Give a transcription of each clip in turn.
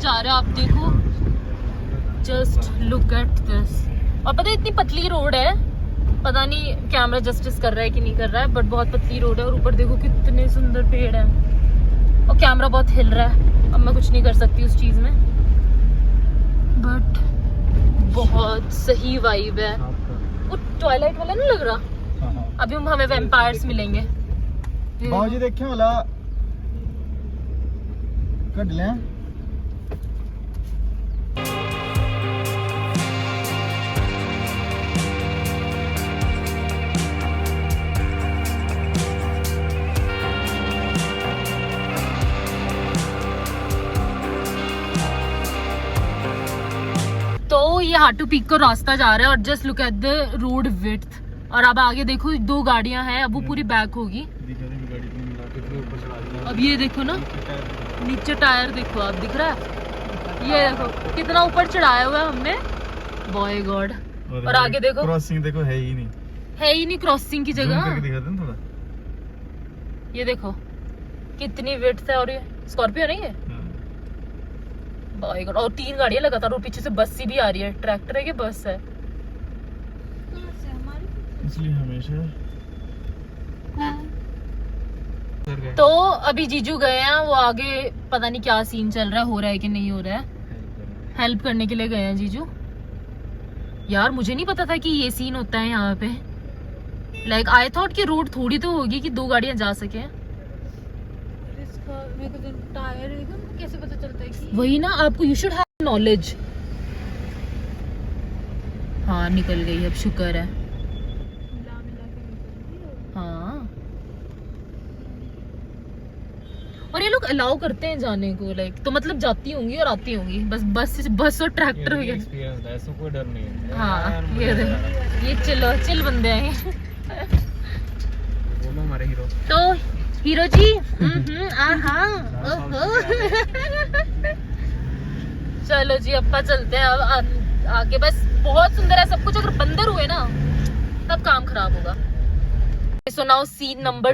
जा रहे हैं, आप देखो, जस्ट लुक एट दिस। और पता है इतनी पतली रोड है, पता नहीं कैमरा जस्टिस कर रहा है कि नहीं कर रहा है, बट बहुत पतली रोड है। और ऊपर देखो कितने सुंदर पेड़ हैं, और कैमरा बहुत हिल रहा है, अब मैं कुछ नहीं कर सकती उस चीज में, बट बहुत सही वाइब है। वो ट्वाइलाइट वाला नहीं लग रहा। अभी हमें वैम्पायर्स मिलेंगे। बाबूजी देखे वाला कट ले। तो ये हाटू पीक को रास्ता जा रहा है, और just look at the road width. और अब आगे देखो 2 गाड़ियां हैं, अब वो पूरी बैक होगी। अब ये देखो ना, नीचे टायर देखो, आप दिख रहा है, ये देखो कितना ऊपर चढ़ाया हुआ है हमने, बॉय गॉड। और आगे देखो क्रॉसिंग देखो, है ही नहीं क्रॉसिंग की जगह। दिखा दे थोड़ा, ये देखो कितनी विड्थ है। और ये स्कॉर्पियो नहीं है, बॉय गॉड। और 3 गाड़ियां लगातार, और पीछे से बस सी भी आ रही है। ट्रैक्टर है कि बस है? इसलिए हमेशा। तो अभी जीजू गए हैं, वो आगे पता नहीं क्या सीन चल रहा है, हो रहा है कि नहीं हो रहा है। हेल्प करने के लिए गए हैं जीजू। यार मुझे नहीं पता था कि ये सीन होता है यहाँ पे। लाइक आई थॉट कि रोड थोड़ी तो होगी कि 2 गाड़ियां जा सके। टायर कैसे पता चलता है कि वही ना, आपको यू शुड हैव नॉलेज। हाँ निकल गई, अब शुक्र है। हाँ, और ये लोग अलाउ करते हैं जाने को, लाइक तो मतलब जाती होंगी और आती होंगी, बस और ट्रैक्टर हो गया। ऐसा कोई डर नहीं है। हाँ ये चिल बंदे हैं। बोलो हमारे हीरो। तो हीरो जी, चलो जी अप्पा चलते हैं अब आगे। बस बहुत सुंदर है सब कुछ, अगर बंदर हुए ना तब काम खराब होगा। सो नाउ सीन नंबर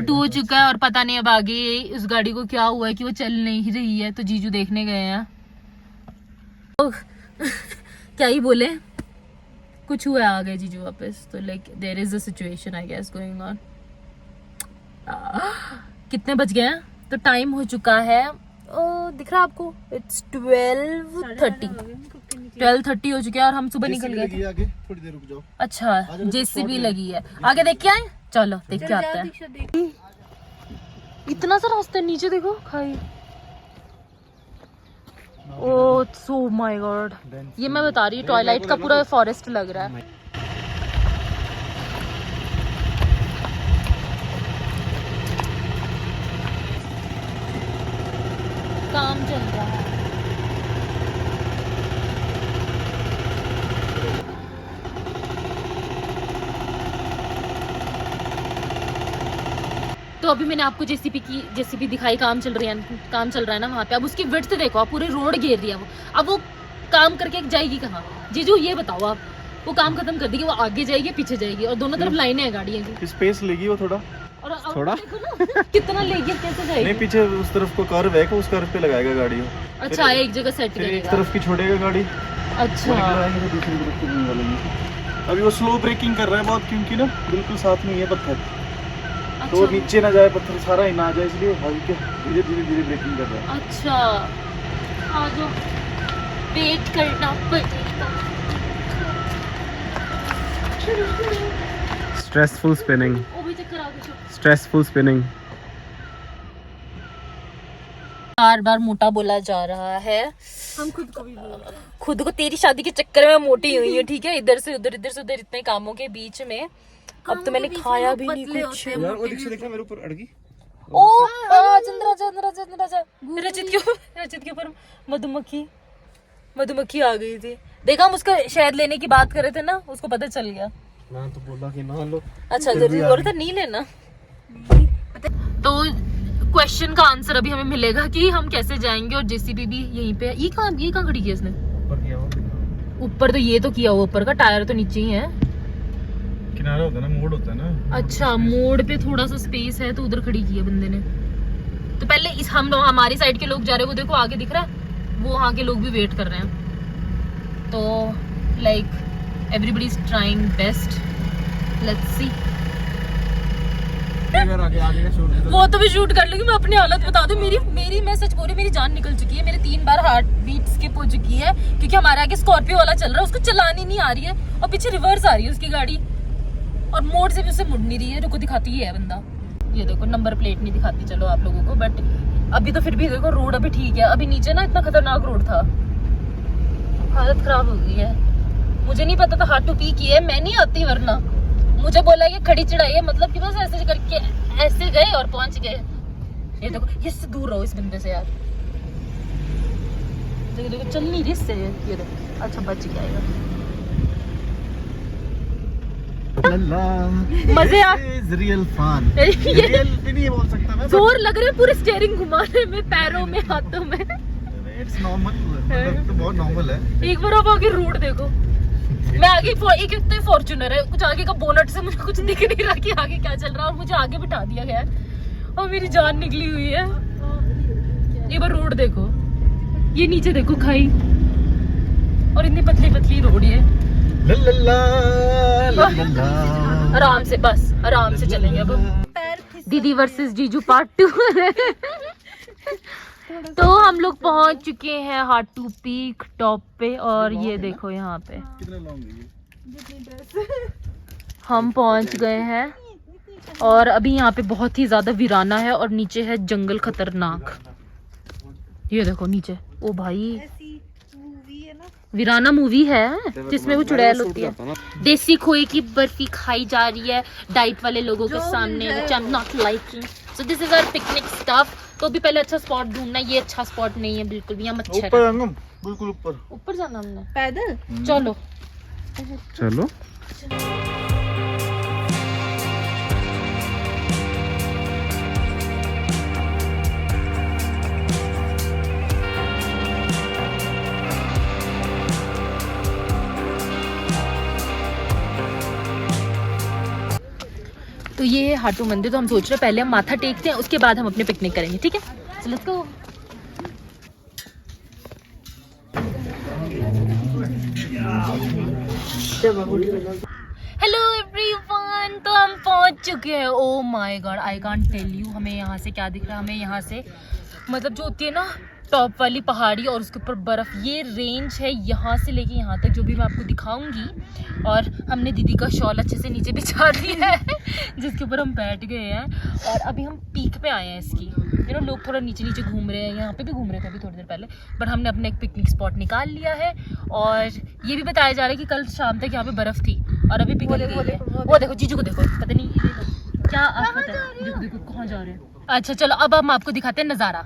2 हो चुका है, और पता नहीं अब आगे उस गाड़ी को क्या हुआ है कि वो चल नहीं रही है, तो जीजू देखने गए हैं। क्या ही बोले, कुछ हुआ, आ गए जीजू वापस। तो like there is a situation I guess going on. कितने बज गए हैं? तो टाइम हो चुका है, दिख रहा है आपको, इट्स 12:30 हो चुके हैं, और हम सुबह निकल गए थे। आगे थोड़ी देर रुक जाओ। अच्छा जेसीबी लगी है, आगे देख के आए, चलो देख के आते हैं। इतना सा रास्ता नीचे देखो, खाई। ओह सो माय गॉड, ये मैं बता रही हूँ, ट्वाइलाइट का पूरा फॉरेस्ट लग रहा है। काम चल रहा है। तो अभी मैंने आपको जेसीबी दिखाई, काम चल रहा है ना वहाँ पे। अब उसकी विड्थ देखो, आप पूरे रोड घेर दिया वो। अब वो काम करके जाएगी कहाँ? जीजू ये बताओ आप, वो काम खत्म कर देगी, वो आगे जाएगी पीछे जाएगी, और दोनों तरफ लाइनें हैं गाड़ियों की। स्पेस लेगी वो थोड़ा, और थोड़ा देखो ना कितना लेगी, कैसे जाएगी? नहीं, पीछे उस तरफ को कर्व है, उस कर्व पे लगाएगा गाड़ी वो। अच्छा एक जगह सेट फिर एक करेगा। तरफ की छोड़ेगा गाड़ी, अच्छा तो दूसरी तरफ की नहीं डालेंगे। अभी वो स्लो ब्रेकिंग कर रहा है बहुत, क्योंकि ना बिल्कुल साथ में ये पत्थर, तो वो नीचे ना जाए पत्थर, सारा ही ना आ जाए, इसलिए हल्के धीरे ब्रेकिंग कर रहा है। अच्छा आ जाओ, वेट करना पड़ेगा। स्ट्रेसफुल स्पिनिंग, वो भी चक्कर आ गया। Stressful spinning. बार मोटा बोला जा रहा है, हम खुद को भी बोलते हैं। खुद को तेरी शादी के चक्कर में मोटी हुई है, ठीक है, इधर से उधर इतने कामों के बीच में। अब तो मैंने खाया भी नहीं कुछ। यार वो देखा मेरे ऊपर अड़गी। ओ चंद्रा रचित के ऊपर मधुमक्खी आ गई थी। देखा, हम उसका शहद लेने की बात कर रहे थे ना, उसको पता चल गया ना, तो बोला कि ना लो। अच्छा जरूरी बोल रहा था नहीं लेना। तो क्वेश्चन का आंसर अभी हमें मिलेगा कि हम कैसे जाएंगे, और जेसीबी भी यहीं पे है। ये कहाँ खड़ी किया इसने? ऊपर तो ये तो किया हुआ, ऊपर का टायर तो नीचे ही है। किनारा होता है ना, मोड़ होता है ना। अच्छा मोड़ पे थोड़ा सा स्पेस है, तो उधर खड़ी की है बंदे ने। तो पहले इस हम हमारी साइड के लोग जा रहे हैं, वो देखो आगे दिख रहा है, वो वहाँ के लोग भी वेट कर रहे हैं। तो like everybody is trying best, let's see. वो तो भी शूट कर लूंगी मैं, अपनी हालत बता दूं। मेरी मैं सच बोल रही, मेरी जान निकल चुकी है, मेरे 3 बार हार्ट बीट स्किप हो चुकी है, क्योंकि हमारे आगे स्कॉर्पियो वाला चल रहा है, उसको चलानी नहीं आ रही है और पीछे रिवर्स आ रही है उसकी गाड़ी, और मोड़ से भी उसे मुड़ नहीं रही है। रुको दिखाती है बंदा, ये देखो नंबर प्लेट नहीं दिखाती चलो आप लोगों को, बट अभी तो फिर भी देखो रोड अभी ठीक है। अभी नीचे ना इतना खतरनाक रोड था, हालत खराब हो गई है। मुझे नहीं पता था हार्ट टू पीक है, मैं नहीं आती, वरना मुझे बोला कि खड़ी चढ़ाई है, मतलब कि बस ऐसे करके ऐसे गए और पहुंच गए। ये देखो, इससे दूर रहो इस बंदे से यार। देखो देखो चल नहीं रही इससे, ये देखो। अच्छा बच गया यार, मजे आ रियल फन। रियल भी नहीं बोल सकता मैं, जोर लग रहा है पूरे स्टीयरिंग घुमाने में, पैरों में, हाथों में। इट्स नॉर्मल, मतलब तो बहुत नॉर्मल है। एक बार आप आगे रोड देखो, मैं आगे एक तो फॉर्च्यूनर है, कुछ आगे का बोनट से मुझे कुछ दिख नहीं रहा कि आगे क्या चल रहा है, और मुझे आगे बिठा दिया गया है और मेरी जान निकली हुई है। एक बार रोड देखो, ये नीचे देखो खाई, और इतनी पतली पतली रोड है। आराम से, बस आराम से चलेंगे अब। दीदी वर्सेस जीजू पार्ट 2। तो हम लोग पहुंच चुके हैं हार्ट टू पीक टॉप पे, और ये देखो यहाँ पे हम पहुंच गए हैं, और अभी यहाँ पे बहुत ही ज्यादा वीराना है और नीचे है जंगल खतरनाक। ये देखो नीचे, ओ भाई वीराना मूवी है जिसमें वो चुड़ैल होती है। देसी खोए की बर्फी खाई जा रही है डाइट वाले लोगों के सामने, which I am not liking. So this is our picnic stuff. तो भी पहले अच्छा स्पॉट ढूंढना, ये अच्छा स्पॉट नहीं है बिल्कुल भी, यहाँ मच्छर ऊपर है, बिल्कुल ऊपर जाना हमने पैदल। चलो चलो। तो ये है हाटू मंदिर। तो हम सोच रहे हैं पहले हम माथा टेकते हैं, उसके बाद हम अपने पिकनिक करेंगे, ठीक है? So let's go. Hello everyone, तो हम पहुंच चुके हैं। Oh my God, I can't tell you हमें यहाँ से क्या दिख रहा है। हमें यहाँ से मतलब जो होती है ना टॉप वाली पहाड़ी और उसके ऊपर बर्फ, ये रेंज है यहाँ से लेके यहाँ तक, जो भी मैं आपको दिखाऊंगी। और हमने दीदी का शॉल अच्छे से नीचे बिछा दिया है जिसके ऊपर हम बैठ गए हैं, और अभी हम पीक पे आए हैं इसकी। यू नो लोग थोड़ा नीचे नीचे घूम रहे हैं, यहाँ पे भी घूम रहे थे अभी थोड़ी देर पहले, बट हमने अपना एक पिकनिक स्पॉट निकाल लिया है। और ये भी बताया जा रहा है कि कल शाम तक यहाँ पे बर्फ थी और अभी पिघल गई है। वो देखो जीजू को देखो, पता नहीं क्या आफत है। देखो देखो कहाँ जा रहे हैं। अच्छा चलो अब हम आपको दिखाते हैं नज़ारा।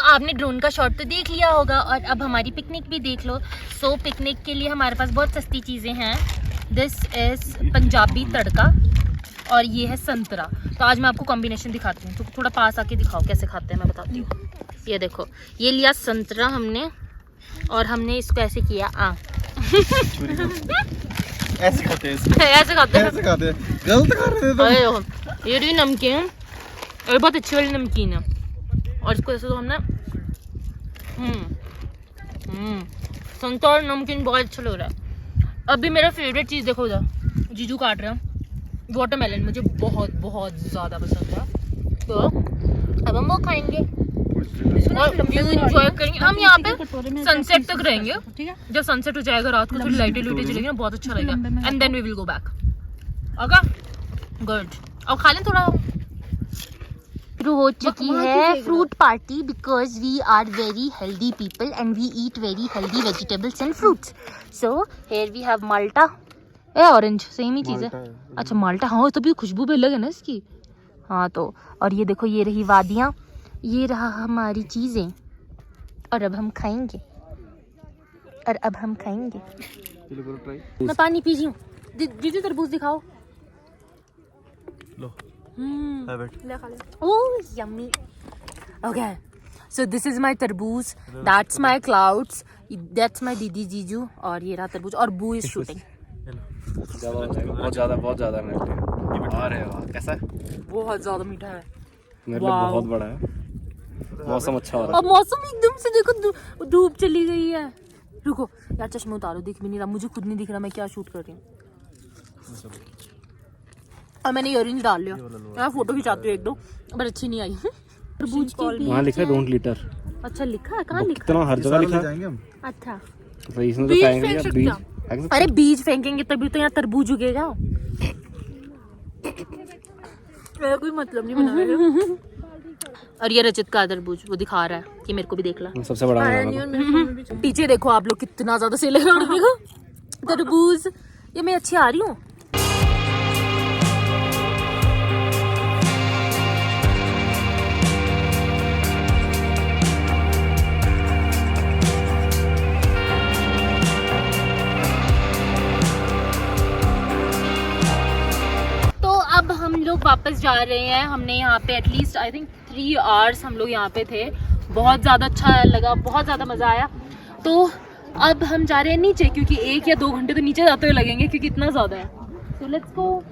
आपने ड्रोन का शॉट तो देख लिया होगा, और अब हमारी पिकनिक भी देख लो। सो पिकनिक के लिए हमारे पास बहुत सस्ती चीज़ें हैं। दिस इज़ पंजाबी तड़का और ये है संतरा। तो आज मैं आपको कॉम्बिनेशन दिखाती हूँ, तो थोड़ा पास आके दिखाओ कैसे खाते हैं, मैं बताती हूँ। ये देखो, ये लिया संतरा हमने, और हमने इसको ऐसे किया ऐसे खाते हैं ऐसे खाते हैं, ऐसे खाते हैं, गलत खा रहे थे तुम। ये नमकीन, और बहुत अच्छी वाली नमकीन है, और इसको ऐसे तो हमने संतरा और नमकीन बहुत अच्छा लग रहा है। अभी मेरा फेवरेट चीज़ देखो उधर, जीजू काट रहे हैं वाटरमेलन, मुझे बहुत बहुत ज़्यादा पसंद है। तो अब हम वो खाएंगे। इसको और व्यू एंजॉय करेंगे हम यहाँ पे सनसेट तक रहेंगे। ठीक है। जब सनसेट हो जाएगा रात को थोड़ी लाइटें लूटें चलेंगे ना, बहुत अच्छा रहेगा। And then we will go back. Okay good. और खा लें थोड़ा। शुरू हो चुकी है fruit party because we are very healthy people and we eat very healthy vegetables and fruits. So here we have malta a orange same ही चीज़ है। अच्छा माल्टा, हाँ तभी खुशबू भी अलग है ना इसकी। हाँ तो और ये देखो ये रही वादियाँ, ये रहा हमारी चीज़ें और अब हम खाएंगे मैं पानी पी रही हूँ। दीदी तरबूज दिखाओ। लो ले खा ले। Oh, yummy. Okay. So this is my तरबूज, that's my clouds, that's my दीदी जीजू और ये रहा तरबूज और बू is shooting. बहुत ज्यादा मीठा है। अरे वाह कैसा है? बहुत ज्यादा मीठा है। मेरे लिए बहुत बड़ा है। मौसम अच्छा हो रहा और मौसम एकदम से देखो धूप चली गई है। रुको यार चश्मे उतारो, दिख भी नहीं रहा, मुझे खुद नहीं दिख रहा मैं क्या शूट कर रही हूँ। और मैंने इयररिंग्स डाल लिया। मैं फोटो खिंचाती हूँ एक दो, पर अच्छी नहीं आई। तरबूज की वहाँ लिखा है डोंट लिटर। अच्छा लिखा है, कहाँ लिखा कितना हर जगह लिखा है। जाएंगे हम। अच्छा तो इसमें तो बीज खाएंगे फेंक या सकते बीज हैं। फेंक सकते अरे बीज फेंकेंगे तभी तो यहाँ तरबूज उगेगा। मेरा कोई मतलब नहीं बना। और ये रचित का तरबूज वो दिखा रहा है कि मेरे को भी देख ला। हैं। सबसे बड़ा है। पीछे देखो आप लोग कितना ज्यादा सेल लगा रहे हो। तरबूज ये मैं अच्छी आ रही हूँ। अब हम लोग वापस जा रहे हैं। हमने यहाँ पे एटलीस्ट आई थिंक 3 आवर्स हम लोग यहाँ पे थे। बहुत ज़्यादा अच्छा लगा, बहुत ज़्यादा मज़ा आया। तो अब हम जा रहे हैं नीचे क्योंकि 1 या 2 घंटे तो नीचे जाते हुए लगेंगे क्योंकि इतना ज़्यादा है। So let's go.